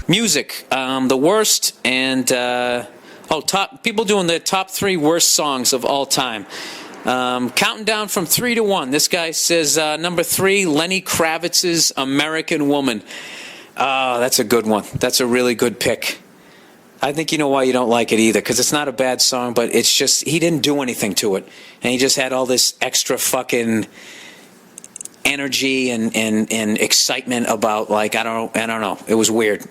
Music, the worst, and top people doing the top 3 worst songs of all time. Counting down from 3 to 1. This guy says number 3, Lenny Kravitz's "American Woman." That's a good one. That's a really good pick. I think you know why you don't like it either, because it's not a bad song, but it's just he didn't do anything to it, and he just had all this extra fucking energy and excitement about, like, I don't know. It was weird.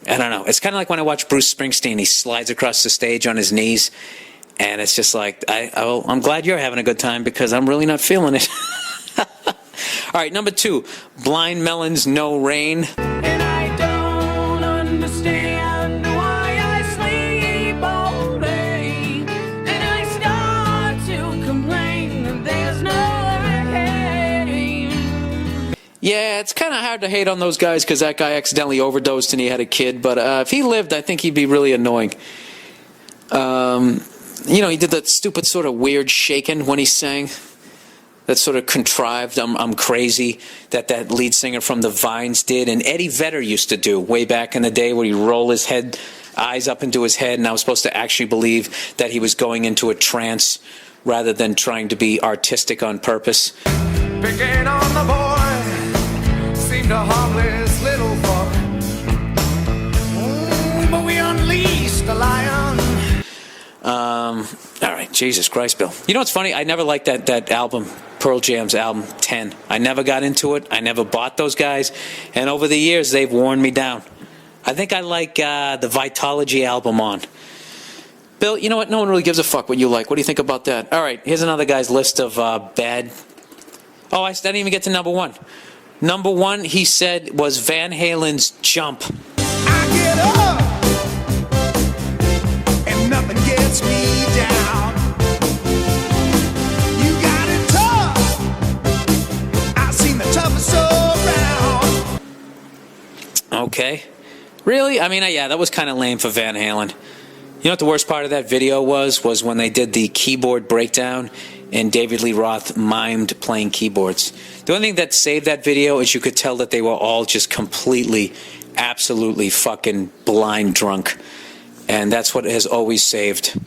I don't know. It's kind of like when I watch Bruce Springsteen. He slides across the stage on his knees, and it's just like, I'm glad you're having a good time because I'm really not feeling it. All right, number 2, Blind Melon's "No Rain." And I don't understand why I sleep all day, and I start to complain that there's no rain. Yeah, it's kind of hard to hate on those guys because that guy accidentally overdosed and he had a kid. But if he lived, I think he'd be really annoying. He did that stupid sort of weird shaking when he sang. That sort of contrived, I'm crazy, that lead singer from the Vines did. And Eddie Vedder used to do way back in the day, where he'd roll his eyes up into his head, and I was supposed to actually believe that he was going into a trance rather than trying to be artistic on purpose. Picking on the boy seemed a harmless little fuck. But we unleashed the lion. All right, Jesus Christ, Bill. You know what's funny? I never liked that album, Pearl Jam's album 10. I never got into it. I never bought those guys. And over the years, they've worn me down. I think I like the Vitology album on. Bill, you know what? No one really gives a fuck what you like. What do you think about that? All right, here's another guy's list of bad. Oh, I didn't even get to number 1. Number 1, he said, was Van Halen's "Jump." I get up and nothing gets me down. You got it tough. I've seen the toughest around. Okay. Really? I mean, yeah, that was kind of lame for Van Halen. You know what the worst part of that video was when they did the keyboard breakdown and David Lee Roth mimed playing keyboards. The only thing that saved that video is you could tell that they were all just completely, absolutely fucking blind drunk. And that's what has always saved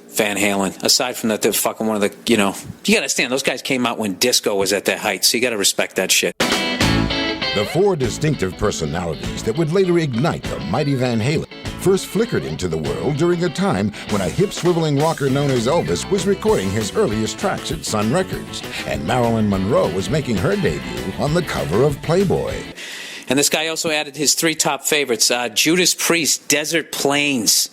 Van Halen. Aside from that, they're fucking one of the, you gotta understand, those guys came out when disco was at their height, so you gotta respect that shit. The 4 distinctive personalities that would later ignite the mighty Van Halen first flickered into the world during a time when a hip-swiveling rocker known as Elvis was recording his earliest tracks at Sun Records, and Marilyn Monroe was making her debut on the cover of Playboy. And this guy also added his 3 top favorites. Judas Priest, "Desert Plains."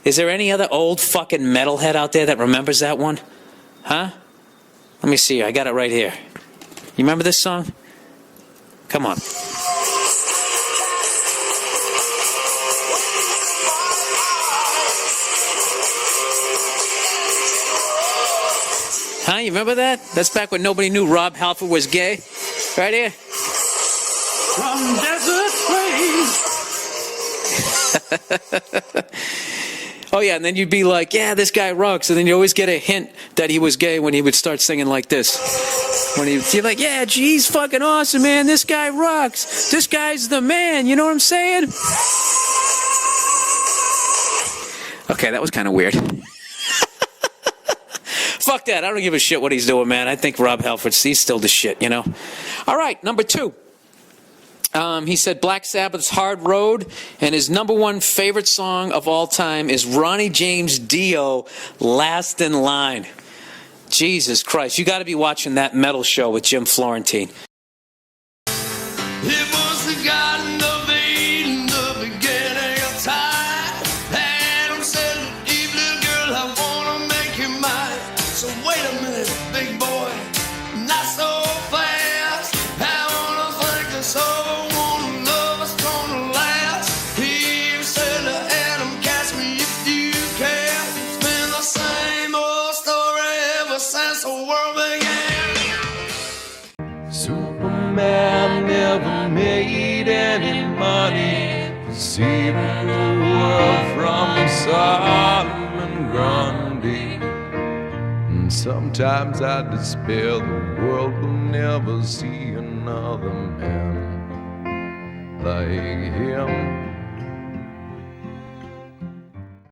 Is there any other old fucking metalhead out there that remembers that one? Huh? Let me see. I got it right here. You remember this song? Come on. Huh? You remember that? That's back when nobody knew Rob Halford was gay. Right here. From desert plains. Oh, yeah, and then you'd be like, yeah, this guy rocks. And then you always get a hint that he was gay when he would start singing like this. You're like, yeah, geez, fucking awesome, man. This guy rocks. This guy's the man. You know what I'm saying? Okay, that was kind of weird. Fuck that. I don't give a shit what he's doing, man. I think Rob Halford, he's still the shit, All right, number 2. He said Black Sabbath's "Hard Road," and his number 1 favorite song of all time is Ronnie James Dio, "Last in Line." Jesus Christ, you got to be watching that metal show with Jim Florentine. It was the Garden of Eden, the beginning of time. Adam said, "Eve, little girl, I wanna make you mine." So wait a minute, big boy, not so fast. I wanna think this over, wanna love is gonna last. Eve said to Adam, "Catch me if you can." It's been the same old story ever since the world began. Superman never made any money. saving the world from Solomon Grundy. And sometimes I despair the world will never see another man like him.